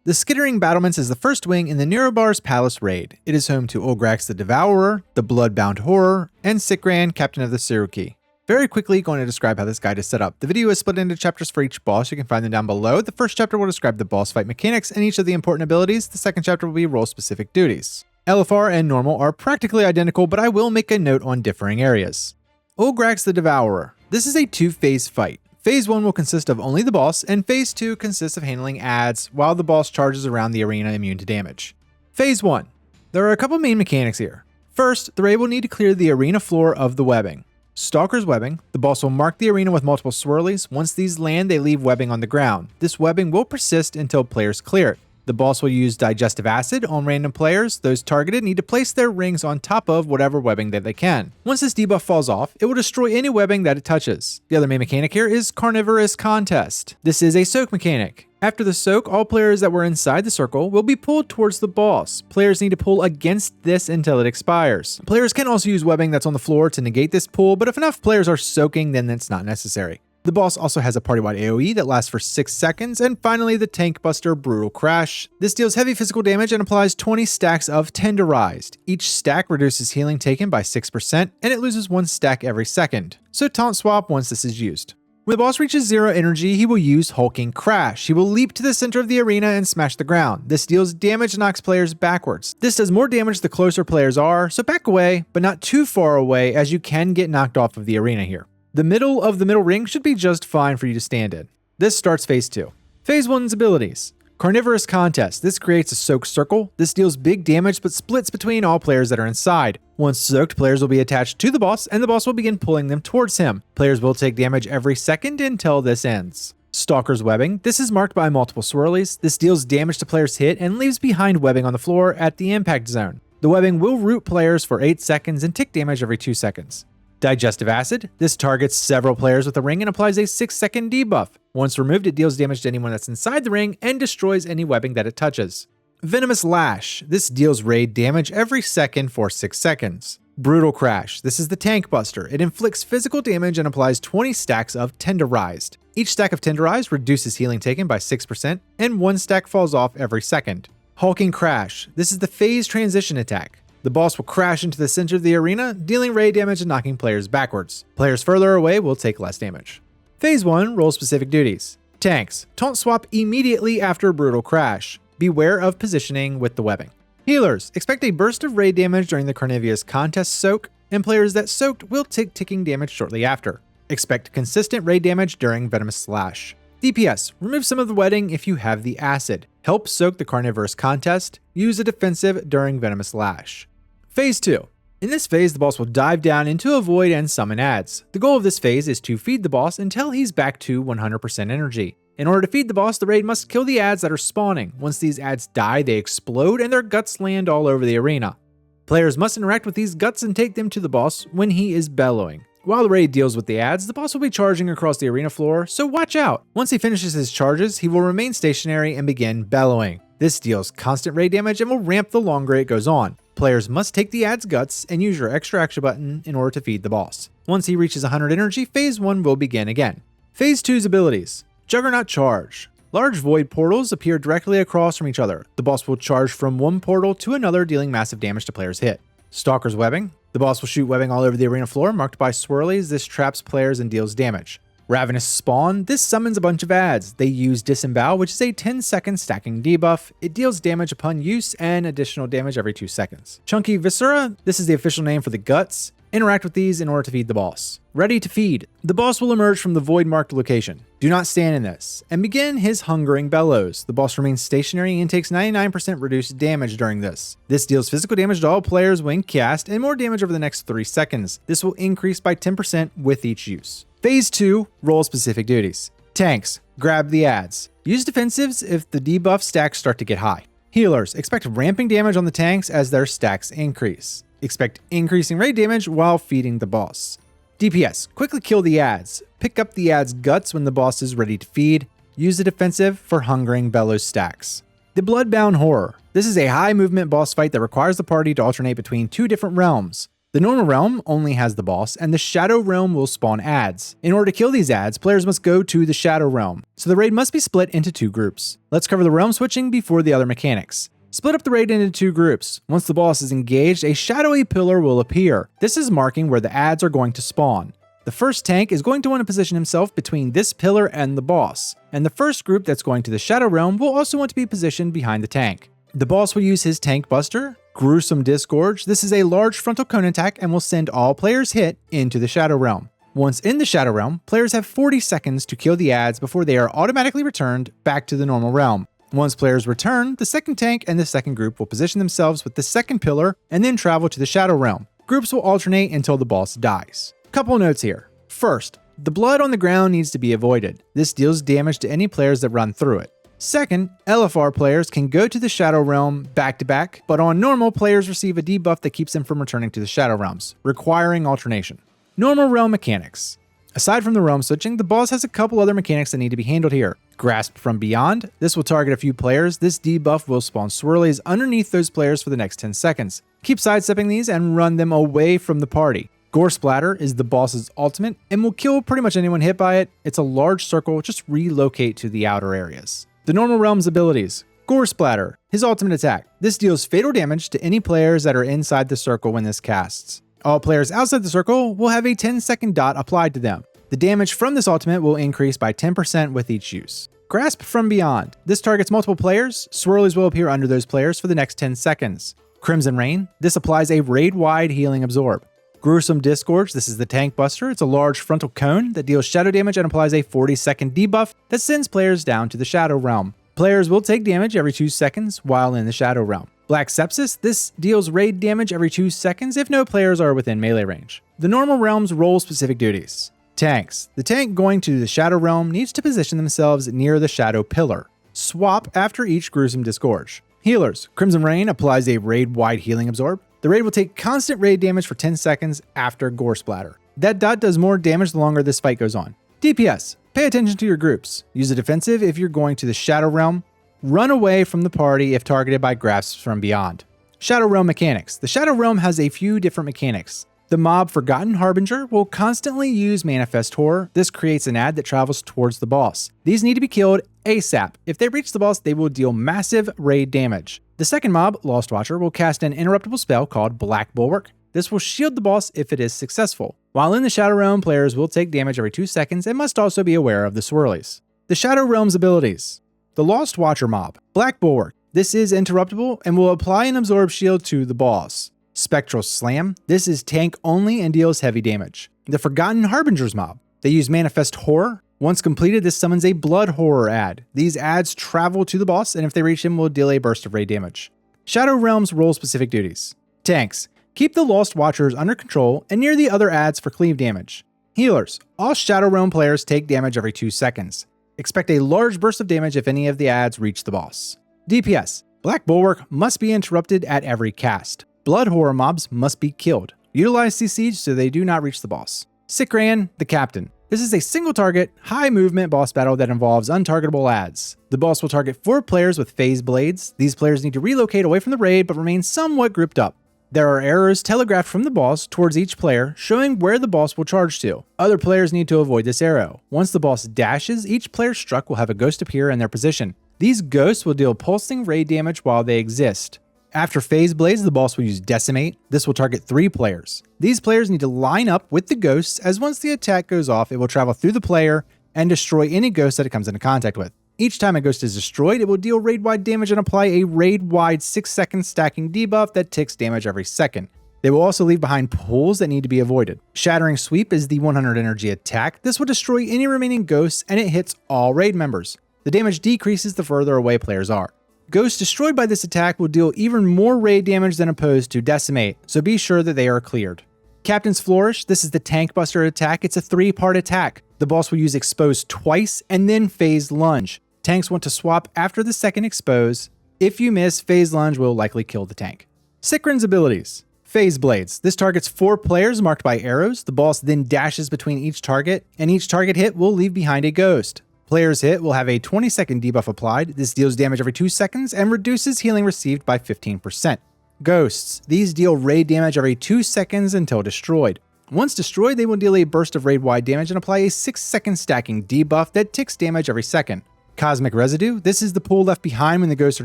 The Skittering Battlements is the first wing in the Nerubar's Palace raid. It is home to Ulgrax the Devourer, the Bloodbound Horror, and Sikran, Captain of the Skittering. Very quickly going to describe how this guide is set up. The video is split into chapters for each boss. You can find them down below. The first chapter will describe the boss fight mechanics and each of the important abilities. The second chapter will be role-specific duties. LFR and normal are practically identical, but I will make a note on differing areas. Ulgrax the Devourer. This is a two-phase fight. Phase 1 will consist of only the boss, and Phase 2 consists of handling adds while the boss charges around the arena immune to damage. Phase 1. There are a couple main mechanics here. First, the raid will need to clear the arena floor of the webbing. Stalker's webbing. The boss will mark the arena with multiple swirlies. Once these land, they leave webbing on the ground. This webbing will persist until players clear it. The boss will use digestive acid on random players. Those targeted need to place their rings on top of whatever webbing that they can. Once this debuff falls off, it will destroy any webbing that it touches. The other main mechanic here is Carnivorous Contest. This is a soak mechanic. After the soak, all players that were inside the circle will be pulled towards the boss. Players need to pull against this until it expires. Players can also use webbing that's on the floor to negate this pull, but if enough players are soaking, then that's not necessary. The boss also has a party-wide AoE that lasts for 6 seconds, and finally the Tank Buster Brutal Crash. This deals heavy physical damage and applies 20 stacks of Tenderized. Each stack reduces healing taken by 6%, and it loses 1 stack every second. So taunt swap once this is used. When the boss reaches 0 energy, he will use Hulking Crash. He will leap to the center of the arena and smash the ground. This deals damage and knocks players backwards. This does more damage the closer players are, so back away, but not too far away as you can get knocked off of the arena here. The middle of the middle ring should be just fine for you to stand in. This starts Phase 2. Phase 1's abilities. Carnivorous Contest. This creates a soak circle. This deals big damage but splits between all players that are inside. Once soaked, players will be attached to the boss and the boss will begin pulling them towards him. Players will take damage every second until this ends. Stalker's Webbing. This is marked by multiple swirlies. This deals damage to players hit and leaves behind webbing on the floor at the impact zone. The webbing will root players for 8 seconds and tick damage every 2 seconds. Digestive Acid. This targets several players with a ring and applies a 6-second debuff. Once removed, it deals damage to anyone that's inside the ring and destroys any webbing that it touches. Venomous Lash. This deals raid damage every second for 6 seconds. Brutal Crash. This is the Tank Buster. It inflicts physical damage and applies 20 stacks of Tenderized. Each stack of Tenderized reduces healing taken by 6%, and 1 stack falls off every second. Hulking Crash. This is the phase transition attack. The boss will crash into the center of the arena, dealing raid damage and knocking players backwards. Players further away will take less damage. Phase 1 role-specific duties. Tanks. Taunt swap immediately after Brutal Crash. Beware of positioning with the webbing. Healers. Expect a burst of raid damage during the Carnivorous Contest soak, and players that soaked will take ticking damage shortly after. Expect consistent raid damage during Venomous Slash. DPS. Remove some of the webbing if you have the acid. Help soak the Carnivorous Contest. Use a defensive during Venomous Lash. Phase 2. In this phase, the boss will dive down into a void and summon adds. The goal of this phase is to feed the boss until he's back to 100% energy. In order to feed the boss, the raid must kill the adds that are spawning. Once these adds die, they explode and their guts land all over the arena. Players must interact with these guts and take them to the boss when he is bellowing. While the raid deals with the adds, the boss will be charging across the arena floor, so watch out. Once he finishes his charges, he will remain stationary and begin bellowing. This deals constant raid damage and will ramp the longer it goes on. Players must take the ad's guts and use your extra action button in order to feed the boss. Once he reaches 100 energy, Phase 1 will begin again. Phase 2's abilities. Juggernaut Charge. Large void portals appear directly across from each other. The boss will charge from one portal to another, dealing massive damage to players hit. Stalker's Webbing. The boss will shoot webbing all over the arena floor, marked by swirlies. This traps players and deals damage. Ravenous Spawn. This summons a bunch of adds. They use Disembowel, which is a 10-second stacking debuff. It deals damage upon use and additional damage every 2 seconds. Chunky Viscera. This is the official name for the guts. Interact with these in order to feed the boss. Ready to feed. The boss will emerge from the void marked location. Do not stand in this, and begin his hungering bellows. The boss remains stationary and takes 99% reduced damage during this. This deals physical damage to all players when cast and more damage over the next 3 seconds. This will increase by 10% with each use. Phase 2 role-specific duties. Tanks. Grab the adds. Use defensives if the debuff stacks start to get high. Healers. Expect ramping damage on the tanks as their stacks increase. Expect increasing raid damage while feeding the boss. DPS. Quickly kill the adds. Pick up the adds' guts when the boss is ready to feed. Use the defensive for hungering bellows stacks. The Bloodbound Horror. This is a high movement boss fight that requires the party to alternate between 2 different realms. The normal realm only has the boss, and the shadow realm will spawn adds. In order to kill these adds, players must go to the shadow realm, so the raid must be split into 2 groups. Let's cover the realm switching before the other mechanics. Split up the raid into 2 groups. Once the boss is engaged, a shadowy pillar will appear. This is marking where the adds are going to spawn. The first tank is going to want to position himself between this pillar and the boss, and the first group that's going to the shadow realm will also want to be positioned behind the tank. The boss will use his tank buster, Gruesome Disgorge. This is a large frontal cone attack and will send all players hit into the shadow realm. Once in the shadow realm, players have 40 seconds to kill the adds before they are automatically returned back to the normal realm. Once players return, the second tank and the second group will position themselves with the second pillar and then travel to the shadow realm. Groups will alternate until the boss dies. Couple notes here. First, the blood on the ground needs to be avoided. This deals damage to any players that run through it. Second, LFR players can go to the Shadow Realm back to back, but on normal, players receive a debuff that keeps them from returning to the Shadow Realms, requiring alternation. Normal realm mechanics. Aside from the realm switching, the boss has a couple other mechanics that need to be handled here. Grasp from Beyond. This will target a few players. This debuff will spawn swirlies underneath those players for the next 10 seconds. Keep sidestepping these and run them away from the party. Gore Splatter is the boss's ultimate and will kill pretty much anyone hit by it. It's a large circle, just relocate to the outer areas. The normal realm's abilities. Gore Splatter, his ultimate attack. This deals fatal damage to any players that are inside the circle when this casts. All players outside the circle will have a 10-second dot applied to them. The damage from this ultimate will increase by 10% with each use. Grasp from Beyond. This targets multiple players. Swirlies will appear under those players for the next 10 seconds. Crimson Rain. This applies a raid-wide healing absorb. Gruesome Disgorge. This is the tank buster. It's a large frontal cone that deals shadow damage and applies a 40-second debuff that sends players down to the Shadow Realm. Players will take damage every 2 seconds while in the Shadow Realm. Black Sepsis. This deals raid damage every 2 seconds if no players are within melee range. The normal realm's role-specific duties. Tanks. The tank going to the Shadow Realm needs to position themselves near the Shadow Pillar. Swap after each Gruesome Disgorge. Healers. Crimson Rain applies a raid-wide healing absorb. The raid will take constant raid damage for 10 seconds after Gore Splatter. That dot does more damage the longer this fight goes on. DPS. Pay attention to your groups. Use a defensive if you're going to the Shadow Realm. Run away from the party if targeted by Grasps from Beyond. Shadow Realm mechanics. The Shadow Realm has a few different mechanics. The mob Forgotten Harbinger will constantly use Manifest Horror. This creates an ad that travels towards the boss. These need to be killed ASAP. If they reach the boss, they will deal massive raid damage. The second mob, Lost Watcher, will cast an interruptible spell called Black Bulwark. This will shield the boss if it is successful. While in the Shadow Realm, players will take damage every 2 seconds and must also be aware of the swirlies. The Shadow Realm's abilities. The Lost Watcher mob, Black Bulwark. This is interruptible and will apply an absorb shield to the boss. Spectral Slam. This is tank only and deals heavy damage. The Forgotten Harbingers mob. They use Manifest Horror. Once completed, this summons a Blood Horror ad. These ads travel to the boss, and if they reach him, will deal a burst of raid damage. Shadow Realm's role-specific duties. Tanks. Keep the Lost Watchers under control and near the other ads for cleave damage. Healers. All Shadow Realm players take damage every 2 seconds. Expect a large burst of damage if any of the ads reach the boss. DPS. Black Bulwark must be interrupted at every cast. Blood Horror mobs must be killed. Utilize CC so they do not reach the boss. Sikran, the Captain. This is a single target, high movement boss battle that involves untargetable ads. The boss will target 4 players with phase blades. These players need to relocate away from the raid but remain somewhat grouped up. There are arrows telegraphed from the boss towards each player, showing where the boss will charge to. Other players need to avoid this arrow. Once the boss dashes, each player struck will have a ghost appear in their position. These ghosts will deal pulsing raid damage while they exist. After phase blades, the boss will use Decimate. This will target 3 players. These players need to line up with the ghosts, as once the attack goes off, it will travel through the player and destroy any ghost that it comes into contact with. Each time a ghost is destroyed, it will deal raid-wide damage and apply a raid-wide 6-second stacking debuff that ticks damage every second. They will also leave behind pools that need to be avoided. Shattering Sweep is the 100 energy attack. This will destroy any remaining ghosts, and it hits all raid members. The damage decreases the further away players are. Ghosts destroyed by this attack will deal even more raid damage than opposed to Decimate, so be sure that they are cleared. Captain's Flourish, this is the tank buster attack. It's a 3-part attack. The boss will use Expose twice and then Phase Lunge. Tanks want to swap after the second Expose. If you miss, Phase Lunge will likely kill the tank. Sikran's abilities. Phase Blades. This targets 4 players marked by arrows. The boss then dashes between each target, and each target hit will leave behind a ghost. Players hit will have a 20-second debuff applied. This deals damage every 2 seconds and reduces healing received by 15%. Ghosts. These deal raid damage every 2 seconds until destroyed. Once destroyed, they will deal a burst of raid-wide damage and apply a 6-second stacking debuff that ticks damage every second. Cosmic Residue. This is the pool left behind when the ghosts are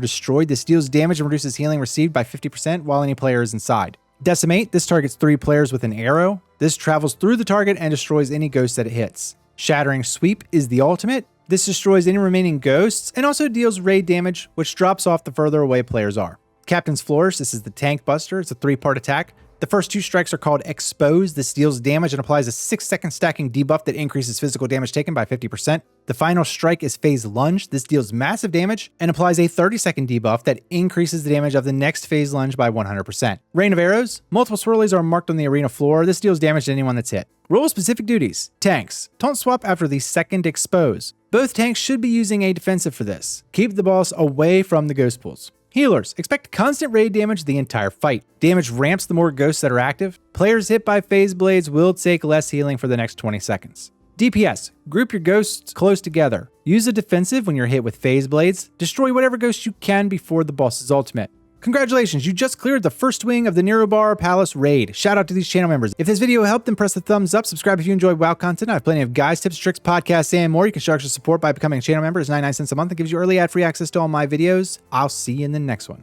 destroyed. This deals damage and reduces healing received by 50% while any player is inside. Decimate. This targets 3 players with an arrow. This travels through the target and destroys any ghost that it hits. Shattering Sweep is the ultimate. This destroys any remaining ghosts and also deals raid damage, which drops off the further away players are. Captain's Flourish. This is the tank buster. It's a 3-part attack. The first 2 strikes are called Expose. This deals damage and applies a 6-second stacking debuff that increases physical damage taken by 50%. The final strike is Phase Lunge. This deals massive damage and applies a 30-second debuff that increases the damage of the next Phase Lunge by 100%. Rain of Arrows. Multiple swirlies are marked on the arena floor. This deals damage to anyone that's hit. Role-specific duties. Tanks. Taunt swap after the second Expose. Both tanks should be using a defensive for this. Keep the boss away from the ghost pools. Healers. Expect constant raid damage the entire fight. Damage ramps the more ghosts that are active. Players hit by phase blades will take less healing for the next 20 seconds. DPS. Group your ghosts close together. Use a defensive when you're hit with phase blades. Destroy whatever ghost you can before the boss's ultimate. Congratulations, you just cleared the first wing of the Nerubar Palace raid. Shout out to these channel members. If this video helped, then press the thumbs up. Subscribe if you enjoy WoW content. I have plenty of guides, tips, tricks, podcasts, and more. You can show extra support by becoming a channel member. It's 99 cents a month and gives you early ad-free access to all my videos. I'll see you in the next one.